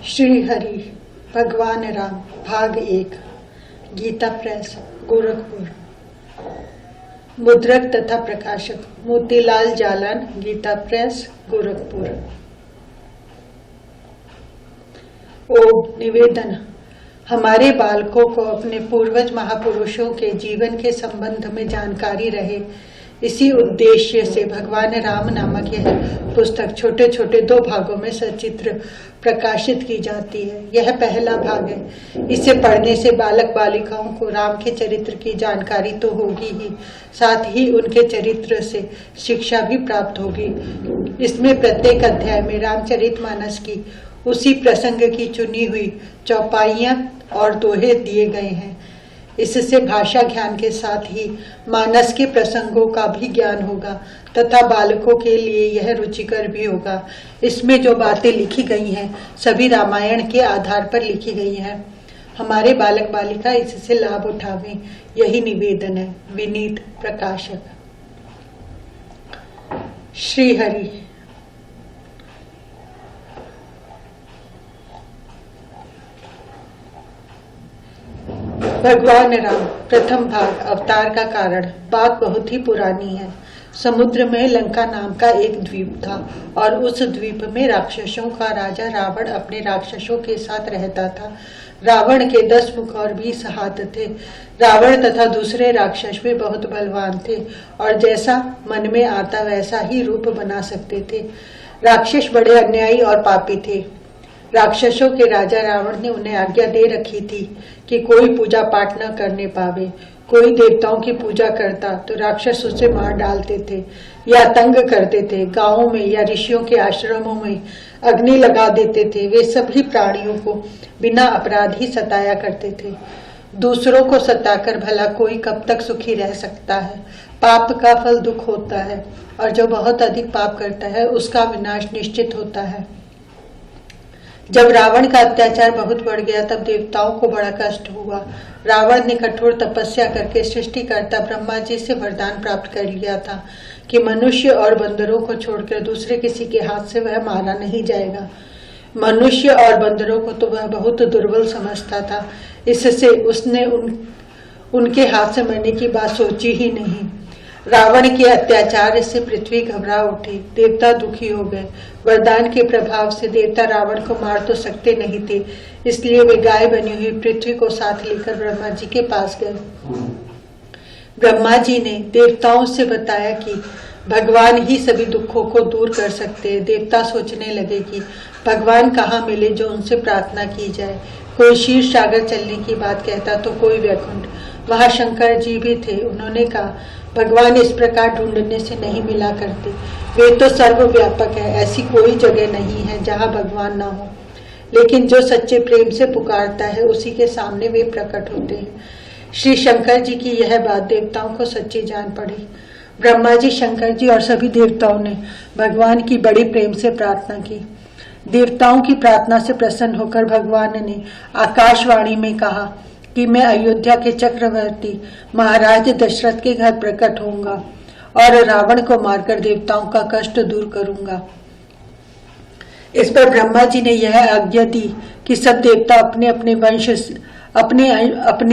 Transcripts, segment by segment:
श्री हरि भगवान राम भाग 1 गीता प्रेस गोरखपुर। मुद्रक तथा प्रकाशक मोतीलाल जालान, गीता प्रेस गोरखपुर। ओम निवेदन। हमारे बालकों को अपने पूर्वज महापुरुषों के जीवन के संबंध में जानकारी रहे, इसी उद्देश्य से भगवान राम नामक यह पुस्तक छोटे छोटे 2 भागों में सचित्र प्रकाशित की जाती है। यह पहला भाग है। इसे पढ़ने से बालक बालिकाओं को राम के चरित्र की जानकारी तो होगी ही, साथ ही उनके चरित्र से शिक्षा भी प्राप्त होगी। इसमें प्रत्येक अध्याय में रामचरितमानस की उसी प्रसंग की चुनी हुई चौपाइयां और दोहे दिए गए हैं। इससे भाषा ज्ञान के साथ ही मानस के प्रसंगों का भी ज्ञान होगा तथा बालकों के लिए यह रुचिकर भी होगा। इसमें जो बातें लिखी गई हैं सभी रामायण के आधार पर लिखी गई हैं। हमारे बालक बालिका इससे लाभ उठावें, यही निवेदन है। विनीत प्रकाशक। श्री हरि। भगवान राम प्रथम भाग अवतार का कारण। बात बहुत ही पुरानी है। समुद्र में लंका नाम का एक द्वीप था और उस द्वीप में राक्षसों का राजा रावण अपने राक्षसों के साथ रहता था। रावण के 10 मुख और 20 हाथ थे। रावण तथा दूसरे राक्षस भी बहुत बलवान थे और जैसा मन में आता वैसा ही रूप बना सकते थे। राक्षस बड़े अन्यायी और पापी थे। राक्षसों के राजा रावण ने उन्हें आज्ञा दे रखी थी कि कोई पूजा पाठ न करने पावे। कोई देवताओं की पूजा करता तो राक्षस उसे मार डालते थे या तंग करते थे। गांवों में या ऋषियों के आश्रमों में अग्नि लगा देते थे। वे सभी प्राणियों को बिना अपराध ही सताया करते थे। दूसरों को सताकर भला कोई कब तक सुखी रह सकता है। पाप का फल दुख होता है और जो बहुत अधिक पाप करता है उसका विनाश निश्चित होता है। जब रावण का अत्याचार बहुत बढ़ गया तब देवताओं को बड़ा कष्ट हुआ। रावण ने कठोर तपस्या करके सृष्टिकर्ता ब्रह्मा जी से वरदान प्राप्त कर लिया था कि मनुष्य और बंदरों को छोड़कर दूसरे किसी के हाथ से वह मारा नहीं जाएगा। मनुष्य और बंदरों को तो वह बहुत दुर्बल समझता था, इससे उसने उनके हाथ से मरने की बात सोची ही नहीं। रावण के अत्याचार से पृथ्वी घबरा उठी। देवता दुखी हो गए। वरदान के प्रभाव से देवता रावण को मार तो सकते नहीं थे, इसलिए वे गाय बनी हुई पृथ्वी को साथ लेकर ब्रह्मा जी के पास गए। ब्रह्मा जी ने देवताओं से बताया कि भगवान ही सभी दुखों को दूर कर सकते हैं। देवता सोचने लगे कि भगवान कहाँ मिले जो उनसे प्रार्थना की जाए। कोई क्षीर सागर चलने की बात कहता तो कोई वैकुंठ। वहां शंकर जी भी थे। उन्होंने कहा भगवान इस प्रकार ढूंढने से नहीं मिला करते, वे तो सर्वव्यापक है। ऐसी कोई जगह नहीं है जहाँ भगवान ना हो, लेकिन जो सच्चे प्रेम से पुकारता है उसी के सामने वे प्रकट होते हैं। श्री शंकर जी की यह बात देवताओं को सच्ची जान पड़ी। ब्रह्मा जी, शंकर जी और सभी देवताओं ने भगवान की बड़ी प्रेम से प्रार्थना की। देवताओं की प्रार्थना से प्रसन्न होकर भगवान ने आकाशवाणी में कहा कि मैं अयोध्या के चक्रवर्ती महाराज दशरथ के घर प्रकट होऊंगा और रावण को मारकर देवताओं का कष्ट दूर करूंगा। इस पर ब्रह्मा जी ने यह आज्ञा दी कि सब देवता अपने अपने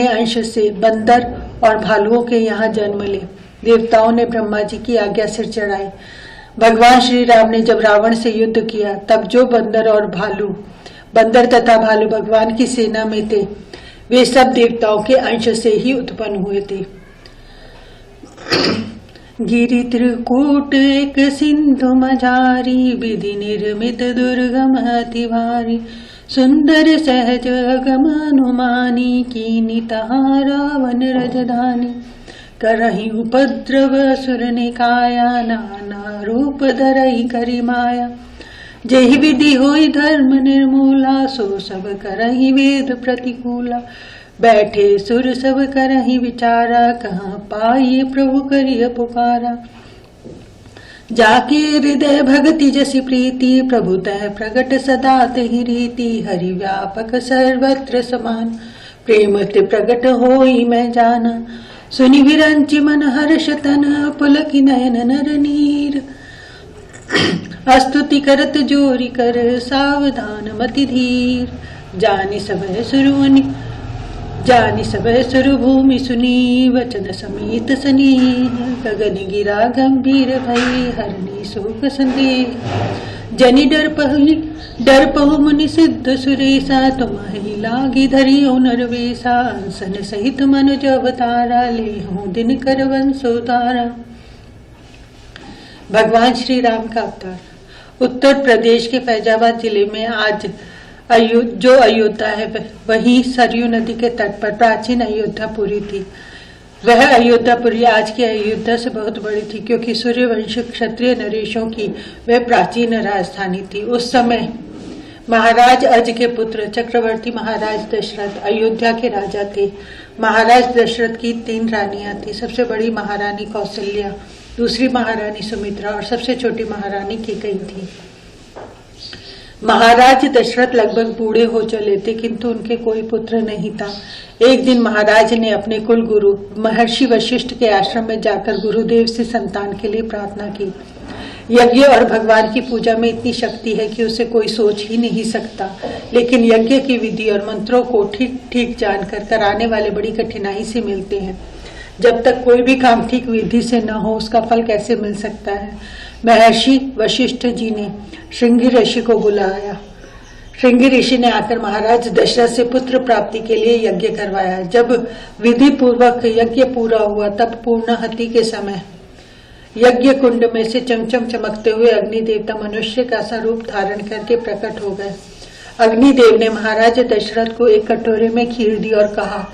अंश से बंदर और भालुओं के यहाँ जन्म ले। देवताओं ने ब्रह्मा जी की आज्ञा सिर चढ़ाई। भगवान श्री राम ने जब रावण से युद्ध किया तब जो बंदर तथा भालू भगवान की सेना में थे वे सब देवताओं के अंश से ही उत्पन्न हुए थे। गिरि त्रिकूट एक सिंधु मझारी, विधि निर्मित दुर्गम अति भारी। सुंदर सहज अगम अनुमानी, कीनी तहाँ रावण रजधानी। करहि उपद्रव असुर निकाया, नाना रूप धरहि करि माया। जेहि विधि होई धर्म निर्मूला, सो सब करहि वेद प्रतिकूला। बैठे सुर सब करहि विचारा, कहाँ पाई प्रभु करिय पुकारा। जाके हृदय भगति जसि प्रीति, प्रभु तह प्रगट सदा तहि रीति। हरि व्यापक सर्वत्र समान, प्रेम ते प्रगट होई मैं जाना। सुनि विरंचि मन हर्ष तन, पुलकि नयन नर नीर। स्तुति करत जोरी कर सावधान मति धीर, जानि सबह सुरु भूमि सुनी, वचन समीत सनी, गगन गिरा गंभीर भई, हरनी शोक संदेह। जनि डर पहु मुनि सिद्ध सुरेसा, तुम्हारी लागी धरी नरवेसा, सन सहित मनुज अवतारा, ले हूँ दिन कर वंश उतारा। भगवान श्री राम का अवतार। उत्तर प्रदेश के फैजाबाद जिले में आज जो अयोध्या है वही सरयू नदी के तट पर प्राचीन अयोध्यापुरी थी। वह अयोध्यापुरी आज की अयोध्या से बहुत बड़ी थी, क्योंकि सूर्यवंश क्षत्रिय नरेशों की वह प्राचीन राजधानी थी। उस समय महाराज अज के पुत्र चक्रवर्ती महाराज दशरथ अयोध्या के राजा थे। महाराज दशरथ की 3 रानियां थी। सबसे बड़ी महारानी कौशल्या, दूसरी महारानी सुमित्रा और सबसे छोटी महारानी कैकेयी थी। महाराज दशरथ लगभग बूढ़े हो चले थे, किंतु उनके कोई पुत्र नहीं था। एक दिन महाराज ने अपने कुल गुरु महर्षि वशिष्ठ के आश्रम में जाकर गुरुदेव से संतान के लिए प्रार्थना की। यज्ञ और भगवान की पूजा में इतनी शक्ति है कि उसे कोई सोच ही नहीं सकता, लेकिन यज्ञ की विधि और मंत्रों को ठीक ठीक जानकर कराने वाले बड़ी कठिनाई से मिलते हैं। जब तक कोई भी काम ठीक विधि से न हो, उसका फल कैसे मिल सकता है। महर्षि वशिष्ठ जी ने श्रृंगी ऋषि को बुलाया। श्रृंगी ऋषि ने आकर महाराज दशरथ से पुत्र प्राप्ति के लिए यज्ञ करवाया। जब विधि पूर्वक यज्ञ पूरा हुआ, तब पूर्णाहुति के समय यज्ञ कुंड में से चमचम चमकते हुए अग्नि देवता मनुष्य का स्वरूप धारण करके प्रकट हो गए। अग्निदेव ने महाराज दशरथ को एक कटोरे में खीर दी और कहा,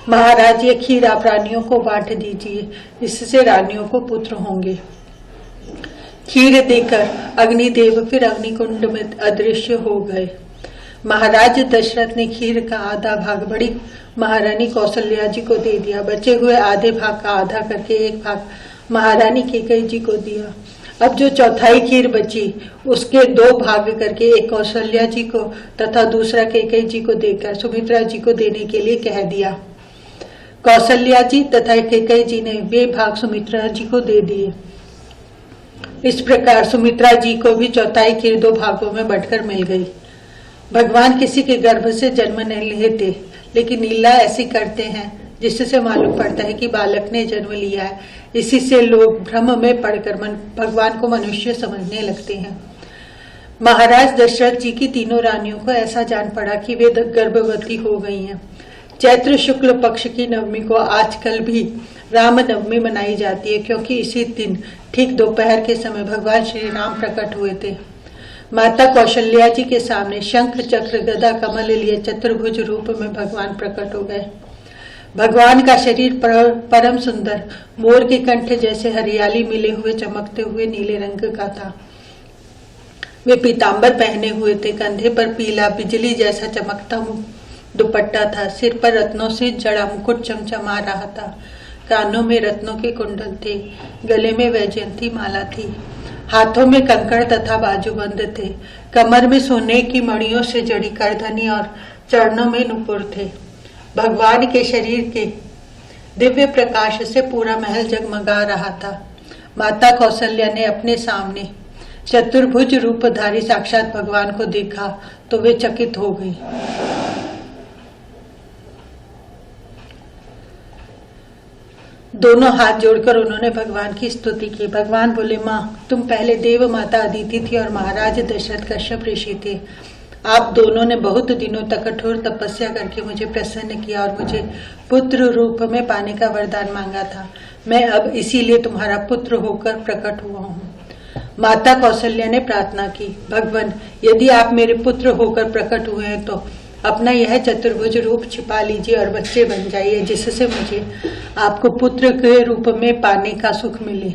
महाराज, ये खीर आप रानियों को बांट दीजिए, इससे रानियों को पुत्र होंगे। खीर देकर अग्निदेव फिर अग्निकुंड में अदृश्य हो गए। महाराज दशरथ ने खीर का आधा भाग बड़ी महारानी कौशल्या जी को दे दिया। बचे हुए आधे भाग का आधा करके एक भाग महारानी कैकेयी जी को दिया। अब जो चौथाई खीर बची, उसके 2 भाग करके एक कौशल्या जी को तथा दूसरा कैकेयी जी को देकर सुमित्रा जी को देने के लिए कह दिया। कौशल्या जी तथा कैकेयी जी ने वे भाग सुमित्रा जी को दे दिए। इस प्रकार सुमित्रा जी को भी चौथाई खीर 2 भागों में बंटकर मिल गई। भगवान किसी के गर्भ से जन्म नहीं लेते, लेकिन लीला ऐसी करते हैं जिससे मालूम पड़ता है कि बालक ने जन्म लिया है। इसी से लोग भ्रम में पड़कर भगवान को मनुष्य समझने लगते हैं। महाराज दशरथ जी की 3 रानियों को ऐसा जान पड़ा कि वे गर्भवती हो गई हैं। चैत्र शुक्ल पक्ष की नवमी को आजकल भी राम नवमी मनाई जाती है, क्योंकि इसी दिन ठीक दोपहर के समय भगवान श्री राम प्रकट हुए थे। माता कौशल्या जी के सामने शंख चक्र गदा कमल लिए चतुर्भुज रूप में भगवान प्रकट हो गए। भगवान का शरीर परम सुंदर मोर के कंठ जैसे हरियाली मिले हुए चमकते हुए नीले रंग का था। वे पीतांबर पहने हुए थे। कंधे पर पीला बिजली जैसा चमकता दुपट्टा था। सिर पर रत्नों से जड़ा मुकुट चमचमा रहा था। कानों में रत्नों के कुंडल थे। गले में वैजयंती माला थी। हाथों में कंकड़ तथा बाजूबंद थे। कमर में सोने की मणियों से जड़ी करधनी और चरणों में नुपुर थे। भगवान के शरीर के दिव्य प्रकाश से पूरा महल जगमगा रहा था। माता कौशल्या ने अपने सामने चतुर्भुज रूपधारी साक्षात भगवान को देखा तो वे चकित हो गई। दोनों हाथ जोड़कर उन्होंने भगवान की स्तुति की। भगवान बोले, माँ, तुम पहले देव माता अदिति थी और महाराज दशरथ कश्यप ऋषि थे। आप दोनों ने बहुत दिनों तक कठोर तपस्या करके मुझे प्रसन्न किया और मुझे पुत्र रूप में पाने का वरदान मांगा था। मैं अब इसीलिए तुम्हारा पुत्र होकर प्रकट हुआ हूँ। माता कौशल्या ने प्रार्थना की, भगवान, यदि आप मेरे पुत्र होकर प्रकट हुए हैं तो अपना यह चतुर्भुज रूप छिपा लीजिए और बच्चे बन जाइए, जिससे मुझे आपको पुत्र के रूप में पाने का सुख मिले।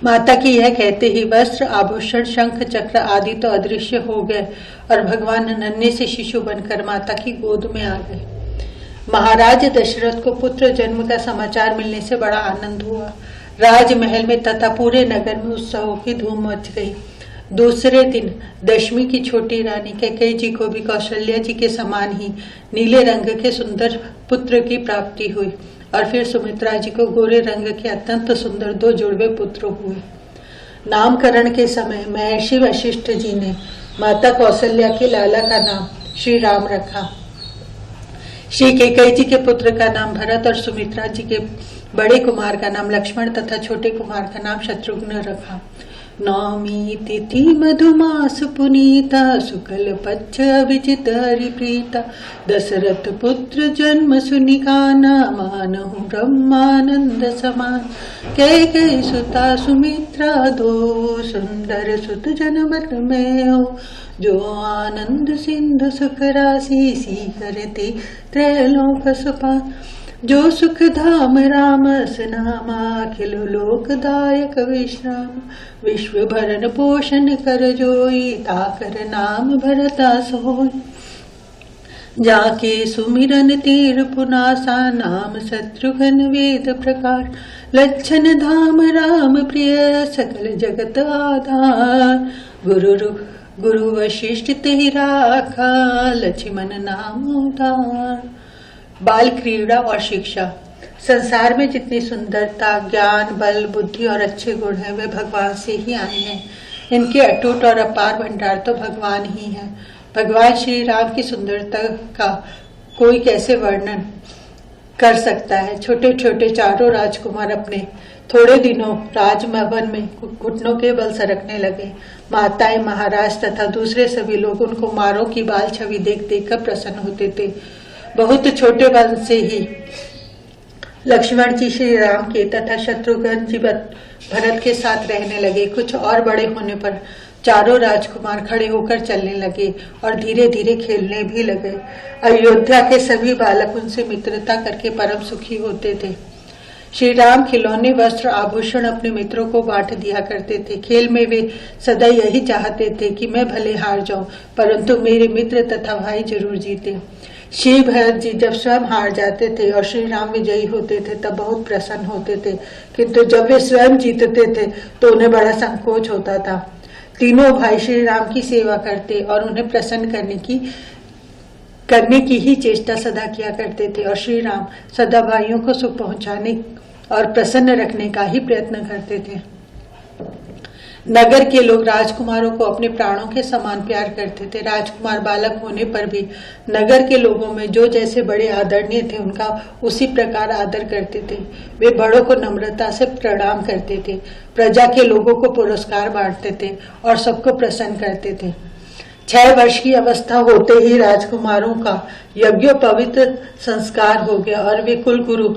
माता की यह कहते ही वस्त्र, आभूषण, शंख चक्र आदि तो अदृश्य हो गए और भगवान नन्हे से शिशु बनकर माता की गोद में आ गए। महाराज दशरथ को पुत्र जन्म का समाचार मिलने से बड़ा आनंद हुआ। राजमहल में तथा पूरे नगर में उत्सवों की धूम मच गई। दूसरे दिन दशमी की छोटी रानी कैकेयी जी को भी कौशल्या जी के समान ही नीले रंग के सुंदर पुत्र की प्राप्ति हुई और फिर सुमित्रा जी को गोरे रंग के अत्यंत सुंदर 2 जुड़वे पुत्र हुए। नामकरण के समय महर्षि वशिष्ठ जी ने माता कौशल्या के लाला का नाम श्री राम रखा। श्री कैकेयी जी के पुत्र का नाम भरत और सुमित्रा जी के बड़े कुमार का नाम लक्ष्मण तथा छोटे कुमार का नाम शत्रुघ्न रखा। नवमी तिथि मधुमास पुनीता, शुक्ल पक्ष अभिजित हरिप्रीता, दशरथ पुत्र जन्म सुनिकाना, मानहु ब्रह्मानंद समान। कैकेयी सुता सुमित्रा दो, सुंदर सुत जनमत में हो, जो आनंद सिंधु सुख राशि, सी करते त्रैलोक सुपान। जो सुख धाम रामस नामा, अखिल लोकदायक विश्राम। विश्व भरण पोषण कर जोई, ताकर नाम भरता सोई। जाके सुमिरन तीर पुनासा, नाम शत्रुघ्न वेद प्रकार। लक्षण धाम राम प्रिय, सकल जगत आधार। गुरु वशिष्ठ तेहि राखा, लक्ष्मण नाम उधार। बाल क्रीड़ा और शिक्षा। संसार में जितनी सुंदरता, ज्ञान, बल, बुद्धि और अच्छे गुण हैं वे भगवान से ही आए हैं। इनके अटूट और अपार भंडार तो भगवान ही है। भगवान श्री राम की सुंदरता का कोई कैसे वर्णन कर सकता है। छोटे छोटे चारों राजकुमार अपने थोड़े दिनों राजभवन में घुटनों के बल सरकने लगे। माताएं, महाराज तथा दूसरे सभी लोग उन कुमारों की बाल छवि देख देख कर प्रसन्न होते थे। बहुत छोटे बल से ही लक्ष्मण जी श्री राम के तथा शत्रुघ्न जी भरत के साथ रहने लगे। कुछ और बड़े होने पर चारों राजकुमार खड़े होकर चलने लगे और धीरे धीरे खेलने भी लगे। अयोध्या के सभी बालक उनसे मित्रता करके परम सुखी होते थे। श्री राम खिलौने, वस्त्र, आभूषण अपने मित्रों को बांट दिया करते थे। खेल में वे सदा यही चाहते थे कि मैं भले हार जाऊं, परंतु मेरे मित्र तथा भाई जरूर जीते। श्री भरत जी जब स्वयं हार जाते थे और श्री राम विजयी होते थे तब बहुत प्रसन्न होते थे, किंतु जब वे स्वयं जीतते थे तो उन्हें बड़ा संकोच होता था। तीनों भाई श्री राम की सेवा करते और उन्हें प्रसन्न करने की ही चेष्टा सदा किया करते थे और श्री राम सदा भाइयों को सुख पहुंचाने और प्रसन्न रखने का ही प्रयत्न करते थे। नगर के लोग राजकुमारों को अपने प्राणों के समान प्यार करते थे। राजकुमार बालक होने पर भी नगर के लोगों में जो जैसे बड़े आदरणीय थे उनका उसी प्रकार आदर करते थे। वे बड़ों को नम्रता से प्रणाम करते थे, प्रजा के लोगों को पुरस्कार बांटते थे और सबको प्रसन्न करते थे। 6 वर्ष की अवस्था होते ही राजकुमारों का यज्ञोपवीत संस्कार हो गया और वे कुल गुरु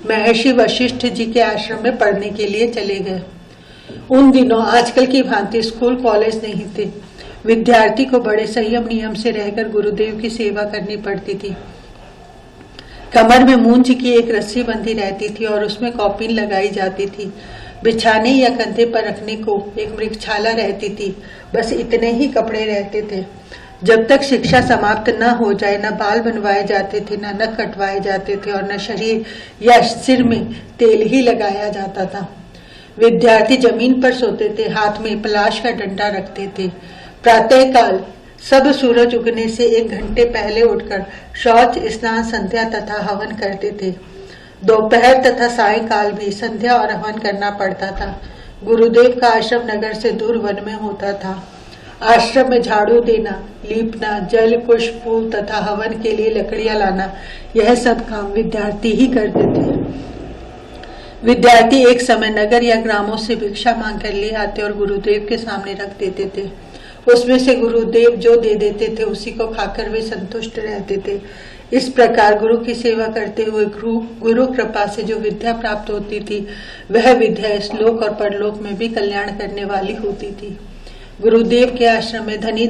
महर्षि वशिष्ठ जी के आश्रम में पढ़ने के लिए चले गए। उन दिनों आजकल की भांति स्कूल कॉलेज नहीं थे। विद्यार्थी को बड़े संयम नियम से रहकर गुरुदेव की सेवा करनी पड़ती थी। कमर में मूंछ की एक रस्सी बंधी रहती थी और उसमें कॉपिन लगाई जाती थी। बिछाने या कंधे पर रखने को एक मृगछाला रहती थी। बस इतने ही कपड़े रहते थे। जब तक शिक्षा समाप्त न हो जाए न बाल बनवाए जाते थे, न नख कटवाए जाते थे और न शरीर या सिर में तेल ही लगाया जाता था। विद्यार्थी जमीन पर सोते थे, हाथ में पलाश का डंडा रखते थे। प्रातः काल सब सूरज उगने से 1 घंटे पहले उठकर शौच, स्नान, संध्या तथा हवन करते थे। दोपहर तथा सायंकाल भी संध्या और हवन करना पड़ता था। गुरुदेव का आश्रम नगर से दूर वन में होता था। आश्रम में झाड़ू देना, लीपना, जल, पुष्प, फूल तथा हवन के लिए लकड़ियां लाना, यह सब काम विद्यार्थी ही करते थे। विद्यार्थी एक समय नगर या ग्रामों से भिक्षा मांग कर ले आते और गुरुदेव के सामने रख देते थे। उसमें से गुरुदेव जो दे देते थे उसी को खाकर वे संतुष्ट रहते थे। इस प्रकार गुरु की सेवा करते हुए गुरु कृपा से जो विद्या प्राप्त होती थी वह विद्या इस लोक और परलोक में भी कल्याण करने वाली होती थी। गुरुदेव के आश्रम में धनी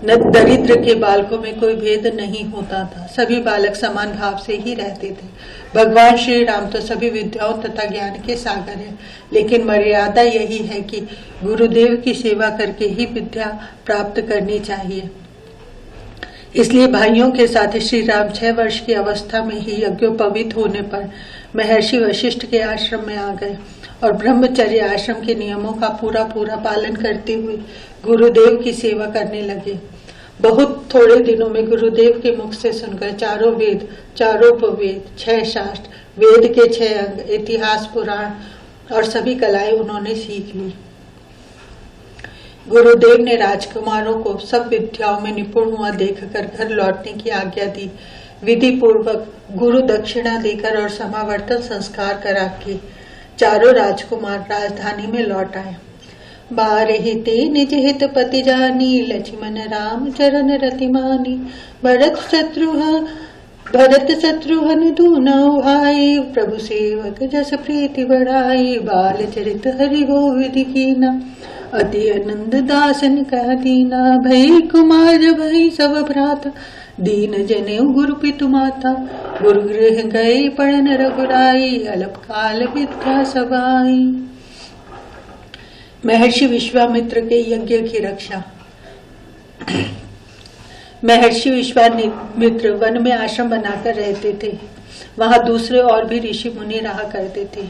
दरिद्र के बालकों में कोई भेद नहीं होता था। सभी बालक समान भाव से ही रहते थे। भगवान श्री राम तो सभी विद्याओं तथा ज्ञान के सागर हैं, लेकिन मर्यादा यही है कि गुरुदेव की सेवा करके ही विद्या प्राप्त करनी चाहिए। इसलिए भाइयों के साथ श्री राम 6 वर्ष की अवस्था में ही यज्ञोपवीत होने पर महर्षि वशिष्ठ के आश्रम में आ गए और ब्रह्मचर्य आश्रम के नियमों का पूरा पालन करते हुए गुरुदेव की सेवा करने लगे। बहुत थोड़े दिनों में गुरुदेव के मुख से सुनकर चारों वेद, चारों उपवेद, 6 शास्त्र, वेद के 6 अंग, इतिहास, पुराण और सभी कलाएं उन्होंने सीख ली। गुरुदेव ने राजकुमारों को सब विद्याओं में निपुण हुआ देखकर घर लौटने की आज्ञा दी। विधि पूर्वक गुरु दक्षिणा देकर और समावर्तन संस्कार करा के चारों राजकुमार राजधानी में लौट आए। बारहि ते निज हित पति जानी, लक्ष्मण राम चरण रति मानी। भरत शत्रुघ्न दूनौ भाई, प्रभु सेवक जस प्रीति बढ़ाई। बाल चरित हरि गोविद कीना, अति आनंद दासन कह दीना। भई कुमार भई सब भ्राता, दीन जनेऊ गुरु पितु माता। गुरु गृह गए पढ़न रघुराई, अल्प काल विद्या सबाई। महर्षि विश्वामित्र के यज्ञ की रक्षा। महर्षि विश्वामित्र वन में आश्रम बनाकर रहते थे। वहां दूसरे और भी ऋषि मुनि रहा करते थे।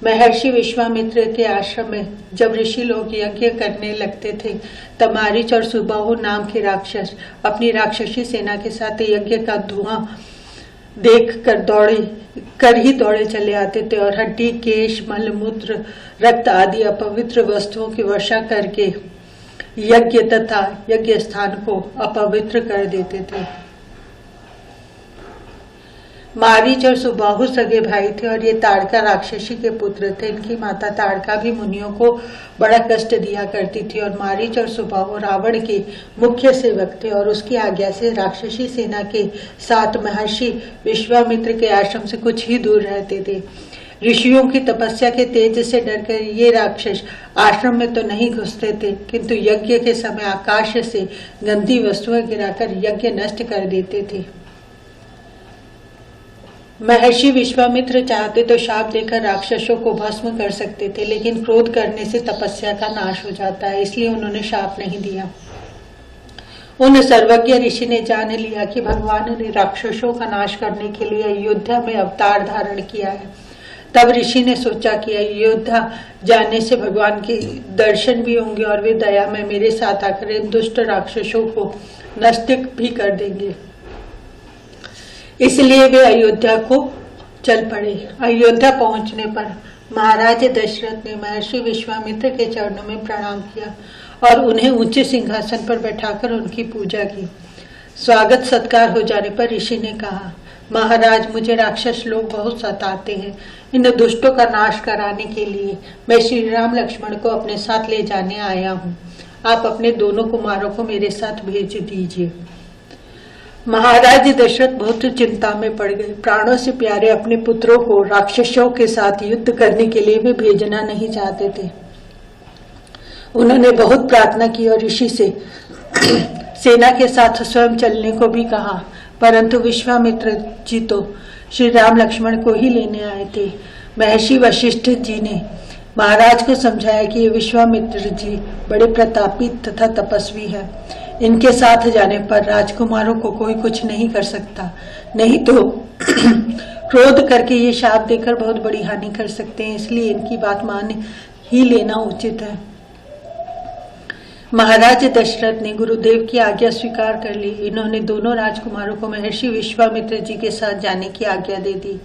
महर्षि विश्वामित्र के आश्रम में जब ऋषि लोग यज्ञ करने लगते थे तब मारीच और सुबाहु नाम के राक्षस अपनी राक्षसी सेना के साथ यज्ञ का धुआं देख कर दौड़े चले आते थे और हड्डी, केश, मल मूत्र, रक्त आदि अपवित्र वस्तुओं की वर्षा करके यज्ञ तथा यज्ञ स्थान को अपवित्र कर देते थे। मारीच और सुबाहु सगे भाई थे और ये ताड़का राक्षसी के पुत्र थे। इनकी माता ताड़का भी मुनियों को बड़ा कष्ट दिया करती थी और मारीच और सुबाहु रावण के मुख्य सेवक थे और उसकी आज्ञा से राक्षसी सेना के साथ महर्षि विश्वामित्र के आश्रम से कुछ ही दूर रहते थे। ऋषियों की तपस्या के तेज से डरकर ये राक्षस आश्रम में तो नहीं घुसते थे, किंतु यज्ञ के समय आकाश से गंदी वस्तुएं गिराकर यज्ञ नष्ट कर देते थे। महर्षि विश्वामित्र चाहते तो शाप देकर राक्षसों को भस्म कर सकते थे, लेकिन क्रोध करने से तपस्या का नाश हो जाता है, इसलिए उन्होंने शाप नहीं दिया। उन सर्वज्ञ ऋषि ने जान लिया कि भगवान ने राक्षसों का नाश करने के लिए अयोध्या में अवतार धारण किया है। तब ऋषि ने सोचा कि अयोध्या जाने से भगवान के दर्शन भी होंगे और वे दया में मेरे साथ आकर इन दुष्ट राक्षसों को नष्ट भी कर देंगे। इसलिए वे अयोध्या को चल पड़े। अयोध्या पहुंचने पर महाराज दशरथ ने महर्षि विश्वामित्र के चरणों में प्रणाम किया और उन्हें ऊंचे सिंहासन पर बैठाकर उनकी पूजा की। स्वागत सत्कार हो जाने पर ऋषि ने कहा, महाराज, मुझे राक्षस लोग बहुत सताते हैं। इन दुष्टों का नाश कराने के लिए मैं श्री राम लक्ष्मण को अपने साथ ले जाने आया हूँ। आप अपने दोनों कुमारों को मेरे साथ भेज दीजिए। महाराज दशरथ बहुत चिंता में पड़ गए। प्राणों से प्यारे अपने पुत्रों को राक्षसों के साथ युद्ध करने के लिए वे भेजना नहीं चाहते थे। उन्होंने बहुत प्रार्थना की और ऋषि से सेना के साथ स्वयं चलने को भी कहा, परंतु विश्वामित्र जी तो श्री राम लक्ष्मण को ही लेने आए थे। महर्षि वशिष्ठ जी ने महाराज को समझाया कि ये विश्वामित्र जी बड़े प्रतापी तथा तपस्वी है। इनके साथ जाने पर राजकुमारों को कोई कुछ नहीं कर सकता, नहीं तो क्रोध करके ये शाप देकर बहुत बड़ी हानि कर सकते हैं, इसलिए इनकी बात मान ही लेना उचित है। महाराज दशरथ ने गुरुदेव की आज्ञा स्वीकार कर ली। इन्होंने दोनों राजकुमारों को महर्षि विश्वामित्र जी के साथ जाने की आज्ञा दे दी।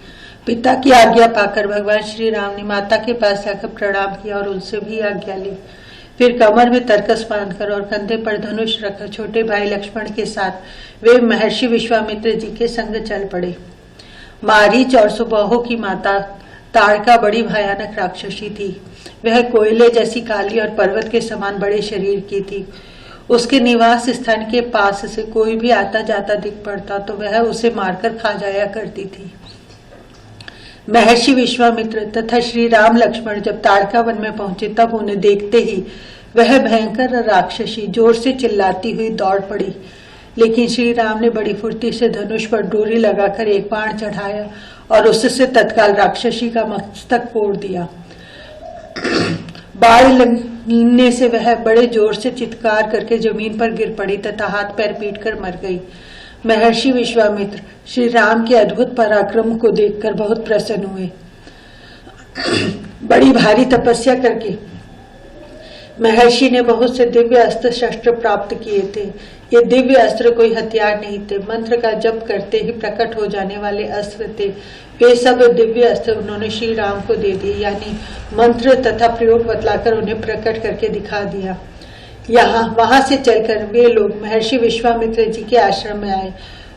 पिता की आज्ञा पाकर भगवान श्री राम ने माता के पास जाकर प्रणाम किया और उनसे भी आज्ञा ली। फिर कमर में तरकस बांधकर और कंधे पर धनुष रखकर छोटे भाई लक्ष्मण के साथ वे महर्षि विश्वामित्र जी के संग चल पड़े। मारीच और सुबाहु की माता ताड़का बड़ी भयानक राक्षसी थी। वह कोयले जैसी काली और पर्वत के समान बड़े शरीर की थी। उसके निवास स्थान के पास से कोई भी आता जाता दिख पड़ता तो वह उसे मारकर खा जाया करती थी। महर्षि विश्वामित्र तथा श्री राम लक्ष्मण जब ताड़का वन में पहुंचे तब उन्हें देखते ही वह भयंकर राक्षसी जोर से चिल्लाती हुई दौड़ पड़ी, लेकिन श्री राम ने बड़ी फुर्ती से धनुष पर डोरी लगाकर एक बाण चढ़ाया और उससे तत्काल राक्षसी का मस्तक फोड़ दिया। बाण लगने से वह बड़े जोर से चित्कार करके जमीन पर गिर पड़ी तथा हाथ पैर पीटकर मर गई। महर्षि विश्वामित्र श्री राम के अद्भुत पराक्रम को देखकर बहुत प्रसन्न हुए। बड़ी भारी तपस्या करके महर्षि ने बहुत से दिव्य अस्त्र शस्त्र प्राप्त किए थे। ये दिव्य अस्त्र कोई हथियार नहीं थे, मंत्र का जप करते ही प्रकट हो जाने वाले अस्त्र थे। वे सब दिव्य अस्त्र उन्होंने श्री राम को दे दिए, यानी मंत्र तथा प्रयोग बतलाकर उन्हें प्रकट करके दिखा दिया। वहां से चलकर वे लोग महर्षि विश्वामित्र जी के आश्रम में आए।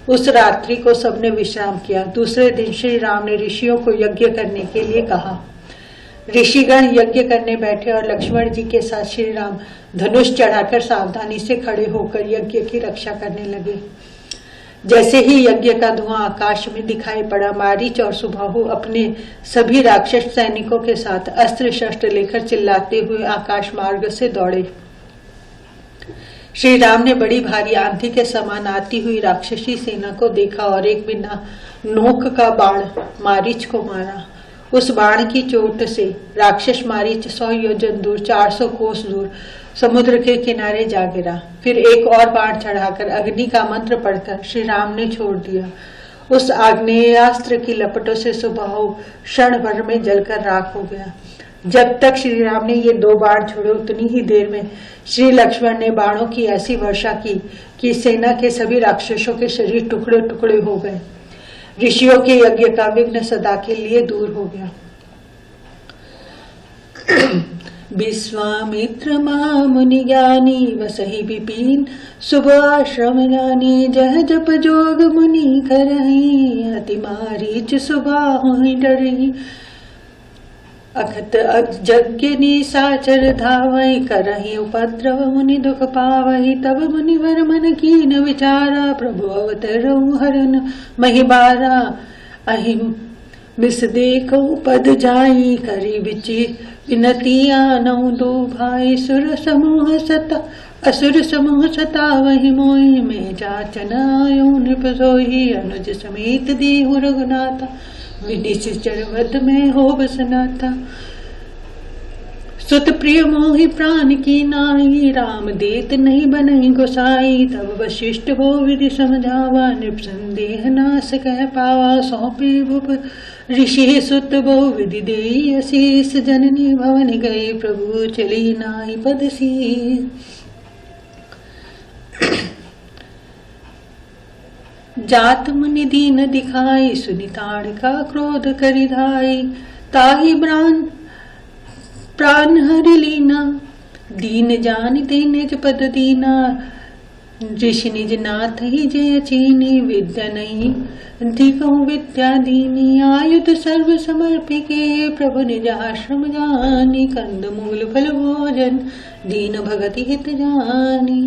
उस रात्रि को सबने विश्राम किया। दूसरे दिन श्री राम ने ऋषियों को यज्ञ करने के लिए कहा। ऋषिगण यज्ञ करने बैठे और लक्ष्मण जी के साथ श्री राम धनुष चढ़ाकर सावधानी से खड़े होकर यज्ञ की रक्षा करने लगे। जैसे ही यज्ञ का धुआं आकाश में दिखाई पड़ा, मारीच और सुबाहु अपने सभी राक्षस सैनिकों के साथ अस्त्र शस्त्र लेकर चिल्लाते हुए आकाश मार्ग से दौड़े। श्री राम ने बड़ी भारी आंधी के समान आती हुई राक्षसी सेना को देखा और एक बिना नोक का बाण मारीच को मारा। उस बाण की चोट से राक्षस मारीच 100 योजन दूर, 400 कोस दूर समुद्र के किनारे जा गिरा। फिर एक और बाण चढ़ाकर अग्नि का मंत्र पढ़कर श्री राम ने छोड़ दिया। उस आग्नेयास्त्र की लपटों से सुबाहु क्षण भर में जलकर राख हो गया। जब तक श्री राम ने ये 2 बाण छोड़े, उतनी ही देर में श्री लक्ष्मण ने बाणों की ऐसी वर्षा की कि सेना के सभी राक्षसों के शरीर टुकड़े टुकड़े हो गए। ऋषियों के यज्ञ का विघ्न सदा के लिए दूर हो गया। विश्वामित्र महामुनि ज्ञानी वसहि विपिन, शुभ आश्रम जानी जह जप जोग मुनि करहि, अति मारीच सुबाहु डरहि, अखत यज्ञ निशाचर धावै, करहि उपद्रव मुनि दुख पावहि, तब मुनिवर मन कीन विचारा, प्रभु अवतरऊ हरन महिबारा, अहिम विष देखो पद जाई, करी विचिर विनती आनऊ दो भाई, सुर समूह सता असुर समूह सतावहि मोहि, में जाचन आयो निपसोहि, अनुज समेत देहु रघुनाथा, विनिश्चर वध में हो बसनाथा, सुत प्रिय मोहि प्राण की नाई, राम देत नहीं बनहि गोसाई, तब वशिष्ठ हो विधि समझावा, निपसंदेह नाश कह पावा, सौंपे भूप ऋषि सुत बहु विधि देई अशीष, जननी भवन गए प्रभु चली नाई पद सी। जात मुनि दीन दिखाई, सुनिताड़ का क्रोध करिधाई, ताहि प्राण हरि लीना, दीन जान ते निज पद दीना, ऋषि निज नाथ ही जय चीनी, विद्या नहीं दिखऊं विद्या दीनी, आयुध सर्व समर्पिके, प्रभु निज आश्रम जानी, कंद मूल फल भोजन दीन भगति हित जानी।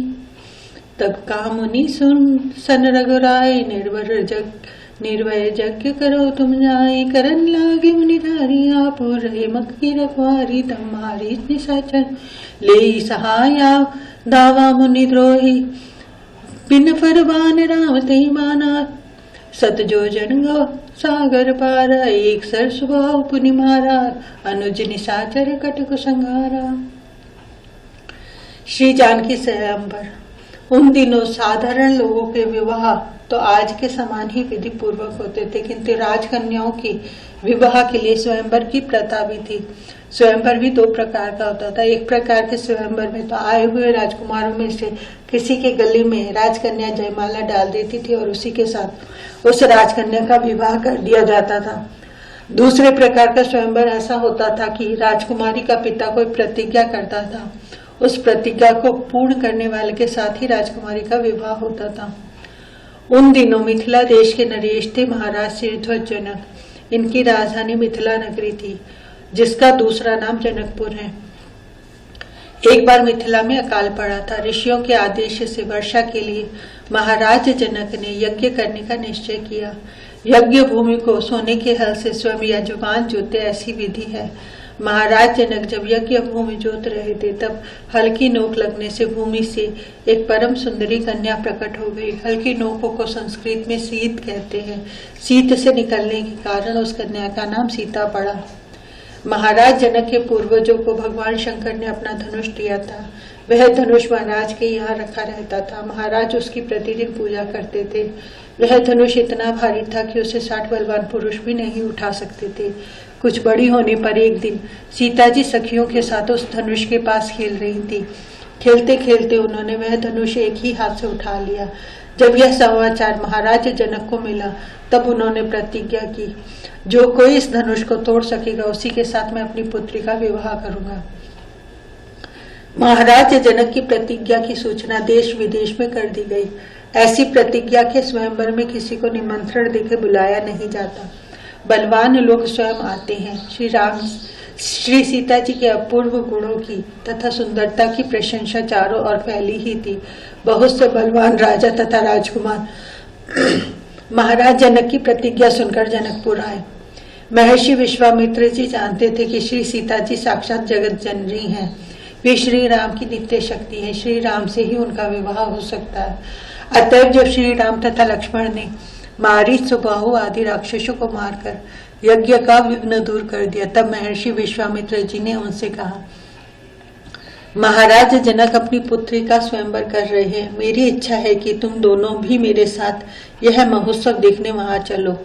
तब का मुनि सन रघुराय, निर्भय यज्ञ करो तुम जाए, करन लागे मुनिधारी, आप रहे मक की रखवारी, तम मारी निशाचर ले सहाया, दावा मुनि द्रोही, बिन फरमान राम ते माना, सत जो जन गो सागर पारा, एक सर सुबाहु पुनि मारा, अनुज निशाचर कटक संहारा। श्री जानकी स्वयंवर। उन दिनों साधारण लोगों के विवाह तो आज के समान ही विधि पूर्वक होते थे, किंतु राजकन्याओं की विवाह के लिए स्वयंवर की प्रथा भी थी। स्वयंवर भी 2 प्रकार का होता था। एक प्रकार के स्वयंवर में तो आए हुए राजकुमारों में से किसी के गले में राजकन्या जयमाला डाल देती थी और उसी के साथ उस राजकन्या का विवाह कर दिया जाता था। दूसरे प्रकार का स्वयंवर ऐसा होता था कि राजकुमारी का पिता कोई प्रतिज्ञा करता था, उस प्रतिज्ञा को पूर्ण करने वाले के साथ ही राजकुमारी का विवाह होता था। उन दिनों मिथिला देश के नरेश थे महाराज श्रीध्वज जनक। इनकी राजधानी मिथिला नगरी थी, जिसका दूसरा नाम जनकपुर है। एक बार मिथिला में अकाल पड़ा था। ऋषियों के आदेश से वर्षा के लिए महाराज जनक ने यज्ञ करने का निश्चय किया। यज्ञ भूमि को सोने के हल से स्वयं यजमान जोते, ऐसी विधि है। महाराज जनक जब यज्ञ भूमि जोत रहे थे, तब हल्की नोक लगने से भूमि से एक परम सुंदरी कन्या प्रकट हो गई। हल्की नोकों को संस्कृत में सीत कहते हैं। सीत से निकलने के कारण उस कन्या का नाम सीता पड़ा। महाराज जनक के पूर्वजों को भगवान शंकर ने अपना धनुष दिया था। वह धनुष महाराज के यहाँ रखा रहता था। महाराज उसकी प्रतिदिन पूजा करते थे। वह धनुष इतना भारी था कि उसे 60 बलवान पुरुष भी नहीं उठा सकते थे। कुछ बड़ी होने पर एक दिन सीता जी सखियों के साथ उस धनुष के पास खेल रही थी। खेलते खेलते उन्होंने वह धनुष एक ही हाथ से उठा लिया। जब यह समाचार महाराज जनक को मिला, तब उन्होंने प्रतिज्ञा की, जो कोई इस धनुष को तोड़ सकेगा उसी के साथ मैं अपनी पुत्री का विवाह करूंगा। महाराज जनक की प्रतिज्ञा की सूचना देश विदेश में कर दी गई। ऐसी प्रतिज्ञा के स्वयंवर में किसी को निमंत्रण देकर बुलाया नहीं जाता, बलवान लोग स्वयं आते हैं। श्री सीता जी के अपूर्व गुणों की तथा सुंदरता की प्रशंसा चारों ओर फैली ही थी। बहुत से बलवान राजा तथा राजकुमार महाराज जनक की प्रतिज्ञा सुनकर जनकपुर आए। महर्षि विश्वामित्र जी जानते थे कि श्री सीता जी साक्षात जगत जननी हैं। वे श्री राम की नित्य शक्ति है, श्री राम से ही उनका विवाह हो सकता है। अतएव जब श्री राम तथा लक्ष्मण ने मारीच, सुबाहु आदि राक्षसों को मारकर यज्ञ का विघ्न दूर कर दिया, तब महर्षि विश्वामित्र जी ने उनसे कहा, महाराज जनक अपनी पुत्री का स्वयंवर कर रहे हैं। मेरी इच्छा है कि तुम दोनों भी मेरे साथ यह महोत्सव देखने वहां चलो।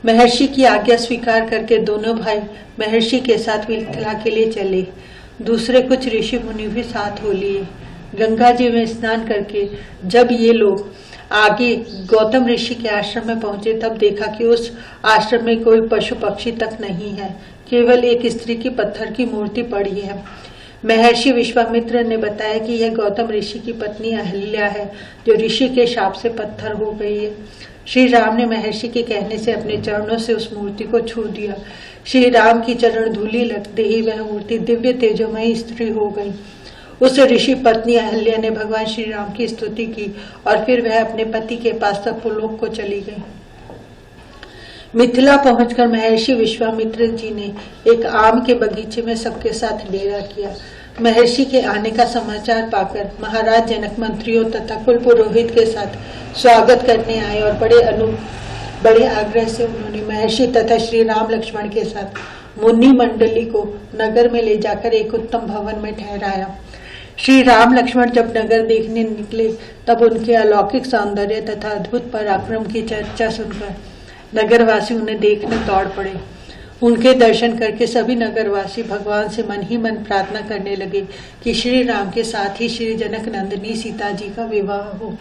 महर्षि की आज्ञा स्वीकार करके दोनों भाई महर्षि के साथ मिथिला के लिए चले। दूसरे कुछ ऋषि मुनि भी साथ हो लिए। गंगा जी में स्नान करके जब ये लोग आगे गौतम ऋषि के आश्रम में पहुंचे, तब देखा कि उस आश्रम में कोई पशु पक्षी तक नहीं है, केवल एक स्त्री की पत्थर की मूर्ति पड़ी है। महर्षि विश्वामित्र ने बताया कि यह गौतम ऋषि की पत्नी अहल्या है, जो ऋषि के शाप से पत्थर हो गई है। श्री राम ने महर्षि के कहने से अपने चरणों से उस मूर्ति को छू दिया। श्री राम की चरण धूलि लगते ही वह मूर्ति दिव्य तेजोमयी स्त्री हो गई। उस ऋषि पत्नी अहल्या ने भगवान श्री राम की स्तुति की और फिर वह अपने पति के पास तपोलोक को चली गई। मिथिला पहुंचकर महर्षि विश्वामित्र जी ने एक आम के बगीचे में सबके साथ डेरा किया। महर्षि के आने का समाचार पाकर महाराज जनक मंत्रियों तथा कुल पुरोहित के साथ स्वागत करने आए और बड़े आग्रह से उन्होंने महर्षि तथा श्री राम लक्ष्मण के साथ मुनि मंडली को नगर में ले जाकर एक उत्तम भवन में ठहराया। श्री राम लक्ष्मण जब नगर देखने निकले, तब उनके अलौकिक सौंदर्य तथा अद्भुत पराक्रम की चर्चा सुनकर नगरवासी उन्हें देखने दौड़ पड़े। उनके दर्शन करके सभी नगरवासी भगवान से मन ही मन प्रार्थना करने लगे कि श्री राम के साथ ही श्री जनक नंदिनी सीता जी का विवाह हो।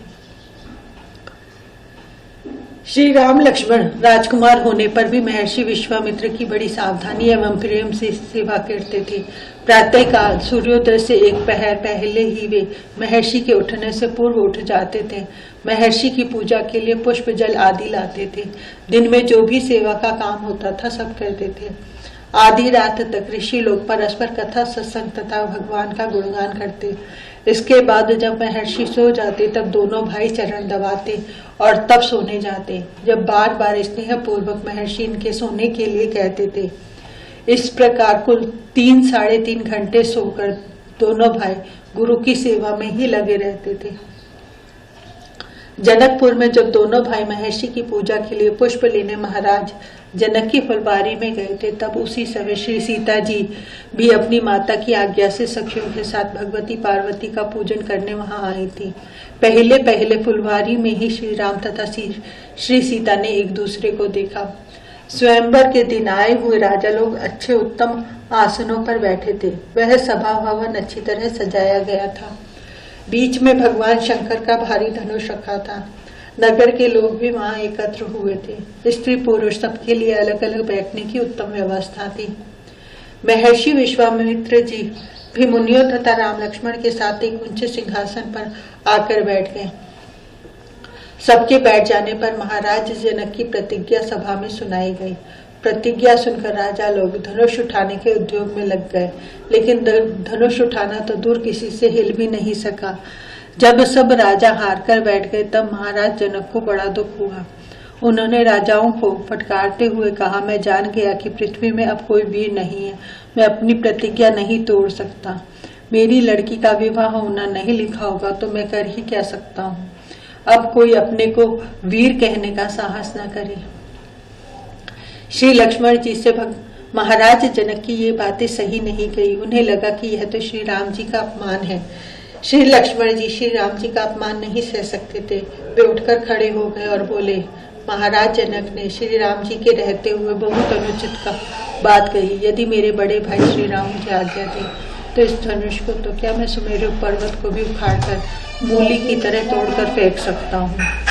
श्री राम लक्ष्मण राजकुमार होने पर भी महर्षि विश्वामित्र की बड़ी सावधानी एवं प्रेम से सेवा करते थे। प्रातः काल सूर्योदय से एक पहर पहले ही वे महर्षि के उठने से पूर्व उठ जाते थे। महर्षि की पूजा के लिए पुष्प जल आदि लाते थे। दिन में जो भी सेवा का काम होता था सब करते थे। आधी रात तक ऋषि लोग परस्पर कथा सत्संग तथा भगवान का गुणगान करते। इसके बाद जब महर्षि सो जाते, तब दोनों भाई चरण दबाते और तब सोने जाते। जब बार बार स्नेह पूर्वक महर्षि इनके सोने के लिए कहते थे। इस प्रकार कुल 3-3.5 घंटे सोकर दोनों भाई गुरु की सेवा में ही लगे रहते थे। जनकपुर में जब दोनों भाई महर्षि की पूजा के लिए पुष्प लेने महाराज जनक की फुलबारी में गए थे, तब उसी समय श्री सीता जी भी अपनी माता की आज्ञा से सखियों के साथ भगवती पार्वती का पूजन करने वहां आई थी। पहले पहले फुलबारी में ही श्री राम तथा श्री सीता ने एक दूसरे को देखा। स्वयंवर के दिन आए हुए राजा लोग अच्छे उत्तम आसनों पर बैठे थे। वह सभा भवन अच्छी तरह सजाया गया था। बीच में भगवान शंकर का भारी धनुष रखा था। नगर के लोग भी वहां एकत्र हुए थे। स्त्री पुरुष सबके लिए अलग अलग बैठने की उत्तम व्यवस्था थी। महर्षि विश्वामित्र जी भी मुनियों तथा राम लक्ष्मण के साथ एक ऊंचे सिंहासन पर आकर बैठ गए। सबके बैठ जाने पर महाराज जनक की प्रतिज्ञा सभा में सुनाई गई। प्रतिज्ञा सुनकर राजा लोग धनुष उठाने के उद्योग में लग गए, लेकिन धनुष उठाना तो दूर किसी से हिल भी नहीं सका। जब सब राजा हार कर बैठ गए, तब महाराज जनक को बड़ा दुख हुआ। उन्होंने राजाओं को फटकारते हुए कहा, मैं जान गया कि पृथ्वी में अब कोई वीर नहीं है। मैं अपनी प्रतिज्ञा नहीं तोड़ सकता। मेरी लड़की का विवाह होना नहीं लिखा होगा तो मैं कर ही क्या सकता हूँ। अब कोई अपने को वीर कहने का साहस न करे। श्री लक्ष्मण जी से महाराज जनक की ये बातें सही नहीं गई। उन्हें लगा कि यह तो श्री राम जी का अपमान है। श्री लक्ष्मण जी श्री राम जी का अपमान नहीं सह सकते थे। वे उठकर खड़े हो गए और बोले, महाराज जनक ने श्री राम जी के रहते हुए बहुत अनुचित का बात कही। यदि मेरे बड़े भाई श्री राम की आज्ञा थी तो इस धनुष को तो क्या मैं सुमेरु पर्वत को भी उखाड़कर मूली की तरह तोड़कर फेंक सकता हूँ।